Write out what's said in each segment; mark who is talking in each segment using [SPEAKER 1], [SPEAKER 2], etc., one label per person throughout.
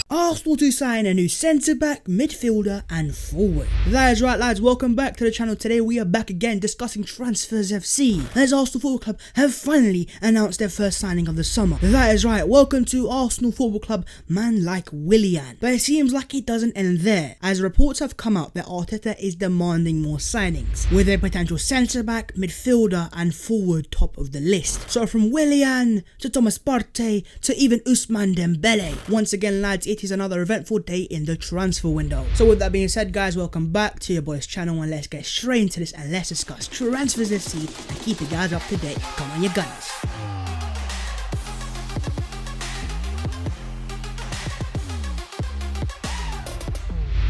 [SPEAKER 1] Arsenal to sign a new centre-back, midfielder and forward. That is right lads, welcome back to the channel. Today we are back again discussing Transfers FC, as Arsenal Football Club have finally announced their first signing of the summer. That is right, welcome to Arsenal Football Club, man like Willian. But it seems like it doesn't end there, as reports have come out that Arteta is demanding more signings, with a potential centre-back, midfielder and forward top of the list. So from Willian to Thomas Partey to even Ousmane Dembele. Once again lads, it is another eventful day in the transfer window. So with that being said guys, welcome back to your boys channel and let's get straight into this and let's discuss Transfers FC and keep you guys up to date. Come on you gunners.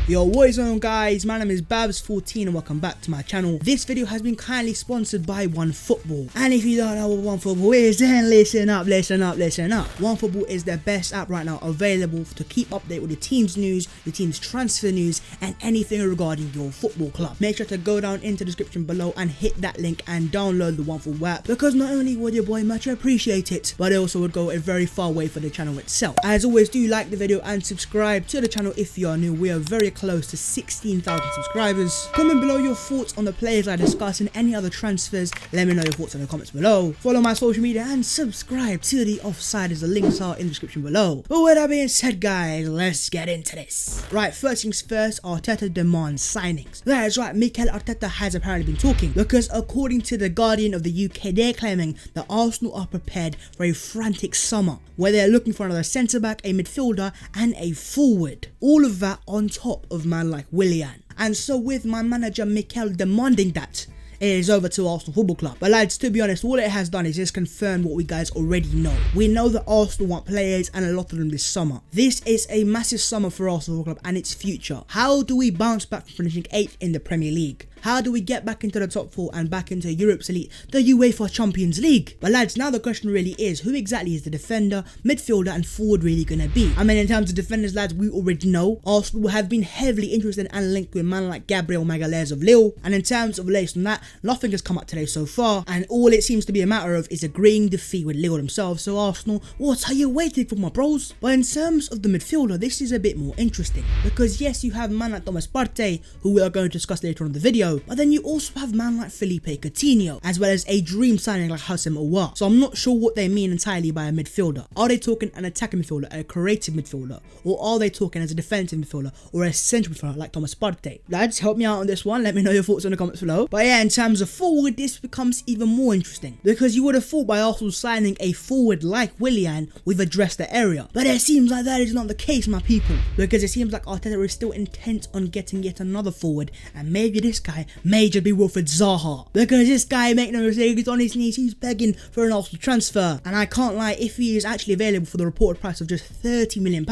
[SPEAKER 1] Yo, what is on guys, my name is Babs14 and welcome back to my channel. This video has been kindly sponsored by OneFootball, and if you don't know what OneFootball is, then listen up. OneFootball is the best app right now available to keep update with the team's news, the team's transfer news and anything regarding your football club. Make sure to go down into the description below and hit that link and download the OneFootball app, because not only would your boy much appreciate it, but it also would go a very far way for the channel itself. As always, do like the video and subscribe to the channel if you are new. We are very close to 16,000 subscribers. Comment below your thoughts on the players I discuss and any other transfers. Let me know your thoughts in the comments below. Follow my social media and subscribe to the Offsiders. The links are in the description below. But with that being said guys, let's get into this. Right, first things first, Arteta demands signings. That is right, Mikel Arteta has apparently been talking, because according to the Guardian of the UK, they're claiming that Arsenal are prepared for a frantic summer, where they're looking for another centre-back, a midfielder and a forward. All of that on top of man like Willian. And so with my manager Mikel demanding that, it is over to Arsenal Football Club. But lads, to be honest, all it has done is just confirm what we guys already know. We know that Arsenal want players and a lot of them this summer. This is a massive summer for Arsenal Football Club and its future. How do we bounce back from finishing 8th in the Premier League? How do we get back into the top 4 and back into Europe's elite, the UEFA Champions League? But lads, now the question really is, who exactly is the defender, midfielder and forward really going to be? I mean, in terms of defenders lads, we already know Arsenal have been heavily interested and linked with a man like Gabriel Magalhaes of Lille. And in terms of lace on that, nothing has come up today so far, and all it seems to be a matter of is agreeing defeat with Lille themselves. So Arsenal, what are you waiting for my bros? But in terms of the midfielder, this is a bit more interesting, because yes, you have man like Thomas Partey, who we are going to discuss later on in the video, but then you also have man like Felipe Coutinho, as well as a dream signing like Houssem Aouar. So I'm not sure what they mean entirely by a midfielder. Are they talking an attacking midfielder, a creative midfielder, or are they talking as a defensive midfielder or a central midfielder like Thomas Partey? Lads, help me out on this one, let me know your thoughts in the comments below. But yeah, in terms of forward, this becomes even more interesting, because you would have thought by Arsenal signing a forward like Willian, we've addressed the area. But it seems like that is not the case, my people, because it seems like Arteta is still intent on getting yet another forward, and maybe this guy may just be Wilfred Zaha, because this guy, make no mistake, he's on his knees, he's begging for an Arsenal transfer. And I can't lie, if he is actually available for the reported price of just £30 million,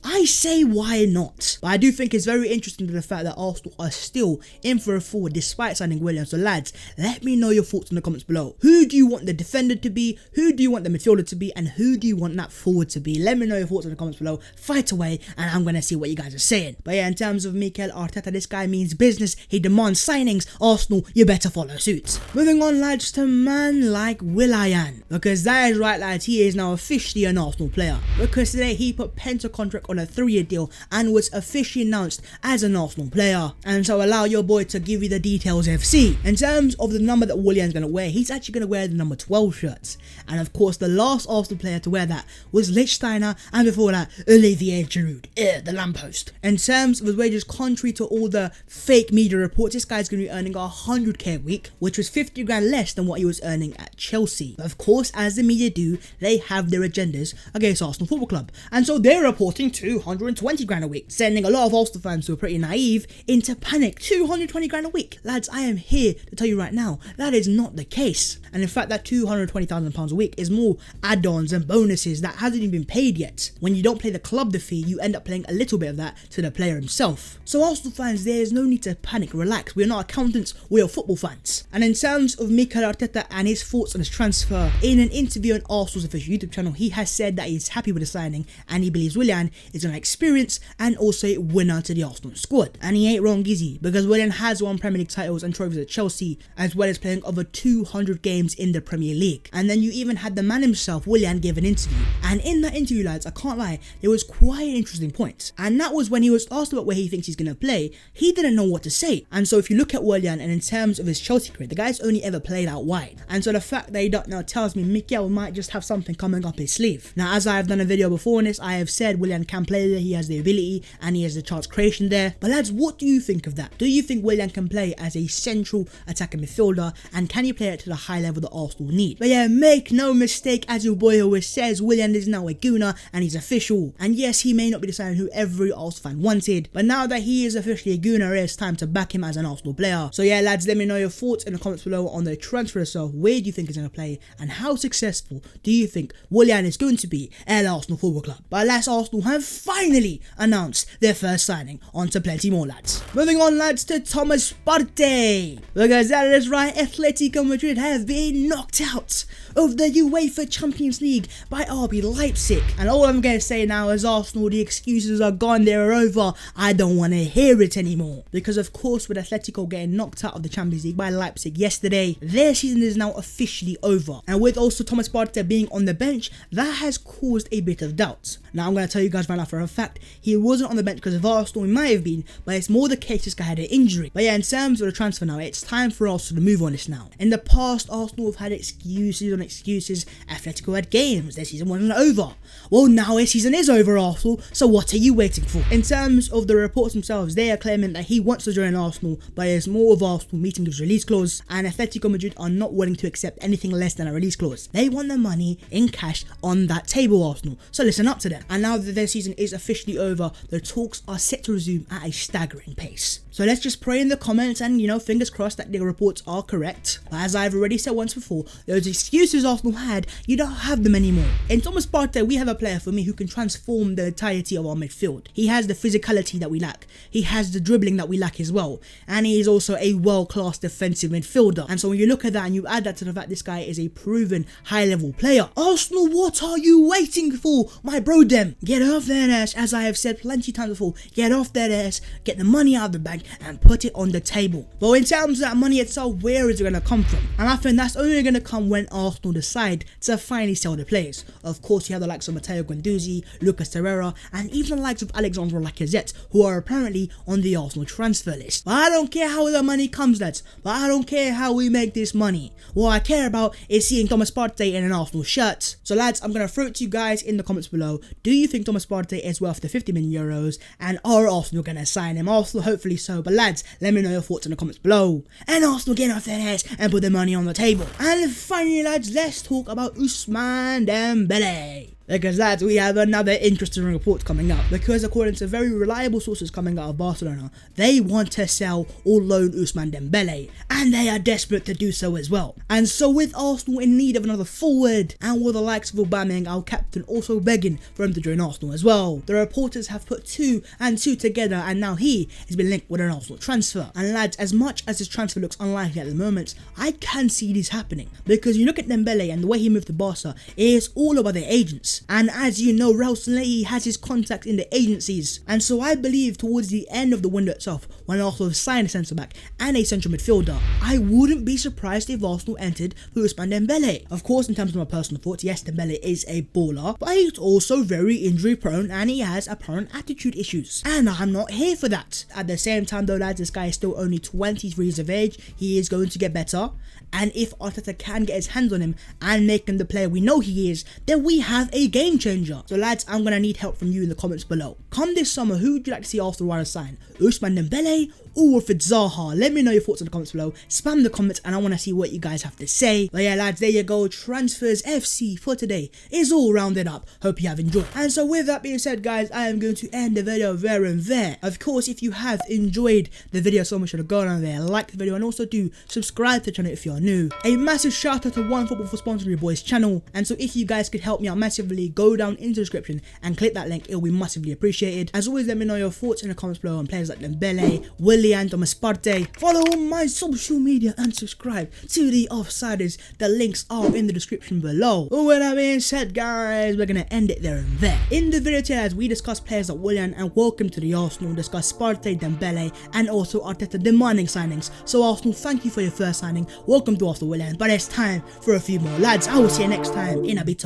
[SPEAKER 1] I say why not. But I do think it's very interesting to the fact that Arsenal are still in for a forward despite signing Williams. So lads, let me know your thoughts in the comments below. Who do you want the defender to be? Who do you want the midfielder to be? And who do you want that forward to be? Let me know your thoughts in the comments below. Fight away and I'm gonna see what you guys are saying. But yeah, in terms of Mikel Arteta, this guy means business. He demands signings. Arsenal, you better follow suit. Moving on lads to man like Willian, because that is right lads, he is now officially an Arsenal player, because today he put pen to contract on a 3-year deal and was officially announced as an Arsenal player. And so allow your boy to give you the details FC. In terms of the number that Willian's going to wear, he's actually going to wear the number 12 shirts, and of course the last Arsenal player to wear that was Lichtsteiner, and before that Olivier Giroud, the lamppost. In terms of his wages, contrary to all the fake media reports, this guy's going to be earning 100k a week, which was 50 grand less than what he was earning at Chelsea. But of course, as the media do, they have their agendas against Arsenal Football Club, and so they're reporting 220 grand a week, sending a lot of Arsenal fans who are pretty naive into panic. 220 grand a week. Lads, I am here to tell you right now, that is not the case. And in fact, that £220,000 a week is more add-ons and bonuses that hasn't even been paid yet. When you don't pay the club the fee, you end up paying a little bit of that to the player himself. So Arsenal fans, there is no need to panic, relax. we are not accountants, we are football fans. And in terms of Mikel Arteta and his thoughts on his transfer, in an interview on Arsenal's official YouTube channel, he has said that he's happy with the signing and he believes Willian is an experience and also a winner to the Arsenal squad. And he ain't wrong, is he? Because Willian has won Premier League titles and trophies at Chelsea, as well as playing over 200 games in the Premier League. And then you even had the man himself, Willian, give an interview. And in that interview, lads, I can't lie, there was quite an interesting point. And that was when he was asked about where he thinks he's going to play, he didn't know what to say. And so if you look at Willian, and in terms of his Chelsea career, the guy's only ever played out wide. And so the fact that he don't know tells me Mikel might just have something coming up his sleeve. Now, as I have done a video before on this, I have said Willian can play there, he has the ability and he has the chance creation there. But lads, what do you think of that? Do you think Willian can play as a central attacking midfielder, and can he play it to the high level that Arsenal need? But yeah, make no mistake, as your boy always says, Willian is now a Gooner and he's official. And yes, he may not be the signing who every Arsenal fan wanted, but now that he is officially a Gooner, it's time to back him as an Arsenal player. So yeah, lads, let me know your thoughts in the comments below on the transfer itself. Where do you think he's going to play, and how successful do you think Willian is going to be at Arsenal Football Club? But alas, Arsenal have finally announced their first signing. On to plenty more, lads. Moving on, lads, to Thomas Partey. Because that is right, Atletico Madrid have been knocked out of the UEFA Champions League by RB Leipzig. And all I'm going to say now is, Arsenal, the excuses are gone, they're over. I don't want to hear it anymore. Because of course, with Atletico getting knocked out of the Champions League by Leipzig yesterday, their season is now officially over. And with also Thomas Partey being on the bench, that has caused a bit of doubt. Now I'm going to tell you guys right now for a fact, he wasn't on the bench because of Arsenal, he might have been, but it's more the case this guy had an injury. But yeah, in terms of the transfer now, it's time for Arsenal to move on this now. In the past, Arsenal have had excuses on excuses. Atletico had games, their season wasn't over. Well, now their season is over, Arsenal, so what are you waiting for? In terms of the reports themselves, they are claiming that he wants to join Arsenal, but there's more of Arsenal meeting his release clause, and Atletico Madrid are not willing to accept anything less than a release clause. They want the money in cash on that table, Arsenal, so listen up to them. And now that their season is officially over, the talks are set to resume at a staggering pace. So let's just pray in the comments and, fingers crossed that the reports are correct. But as I've already said once before, those excuses Arsenal had, you don't have them anymore. In Thomas Partey, we have a player for me who can transform the entirety of our midfield. He has the physicality that we lack. He has the dribbling that we lack as well. And he is also a world-class defensive midfielder. And so when you look at that and you add that to the fact this guy is a proven high-level player, Arsenal, what are you waiting for, my bro dem? Get off that ass, as I have said plenty times before. Get off that ass, get the money out of the bank and put it on the table. But in terms of that money itself, where is it going to come from? And I think that's only going to come when Arsenal decide to finally sell the players. Of course, you have the likes of Matteo Guendouzi, Lucas Torreira, and even the likes of Alexandre Lacazette, who are apparently on the Arsenal transfer list. But I don't care how the money comes, lads. But I don't care how we make this money. What I care about is seeing Thomas Partey in an Arsenal shirt. So lads, I'm going to throw it to you guys in the comments below. Do you think Thomas Partey is worth the 50 million euros? And are Arsenal going to sign him? Arsenal, hopefully so. But lads, let me know your thoughts in the comments below. And Arsenal, get off their ass and put their money on the table. And finally, lads, let's talk about Ousmane Dembele. Because lads, we have another interesting report coming up, because according to very reliable sources coming out of Barcelona, they want to sell or loan Ousmane Dembele, and they are desperate to do so as well. And so with Arsenal in need of another forward, and with the likes of Aubameyang, our captain, also begging for him to join Arsenal as well, the reporters have put two and two together, and now he has been linked with an Arsenal transfer. And lads, as much as this transfer looks unlikely at the moment, I can see this happening, because you look at Dembele and the way he moved to Barca, it's all about the agents. And as you know, Raul Sanllehi has his contacts in the agencies. And so I believe towards the end of the window itself, when Arsenal have signed a centre-back and a central midfielder, I wouldn't be surprised if Arsenal entered for Ousmane Dembele. Of course, in terms of my personal thoughts, yes, Dembele is a baller, but he's also very injury prone and he has apparent attitude issues. And I'm not here for that. At the same time though, lads, this guy is still only 23 years of age. He is going to get better. And if Arteta can get his hands on him and make him the player we know he is, then we have a game changer. So lads, I'm going to need help from you in the comments below. Come this summer, who would you like to see Arsenal rather sign? Ousmane Dembele or if it's Zaha? Let me know your thoughts in the comments below. Spam the comments and I want to see what you guys have to say. But yeah lads, there you go. Transfers FC for today is all rounded up. Hope you have enjoyed. And so with that being said guys, I am going to end the video there and there. Of course, if you have enjoyed the video so much, go down there, like the video, and also do subscribe to the channel if you're new. A massive shout out to OneFootball for sponsoring your boys channel. And so if you guys could help me out massively, go down in the description and click that link. It will be massively appreciated. As always, let me know your thoughts in the comments below on players like Dembele, Willian, Willian, Thomas Partey. Follow on my social media and subscribe to The Offsiders. The links are in the description below. With that being said, guys, we're gonna end it there and there. In the video today, as we discuss players like Willian and welcome to the Arsenal, discuss Partey, Dembele, and also Arteta demanding signings. So Arsenal, thank you for your first signing. Welcome to Arsenal, Willian. But it's time for a few more, lads. I will see you next time in a bit.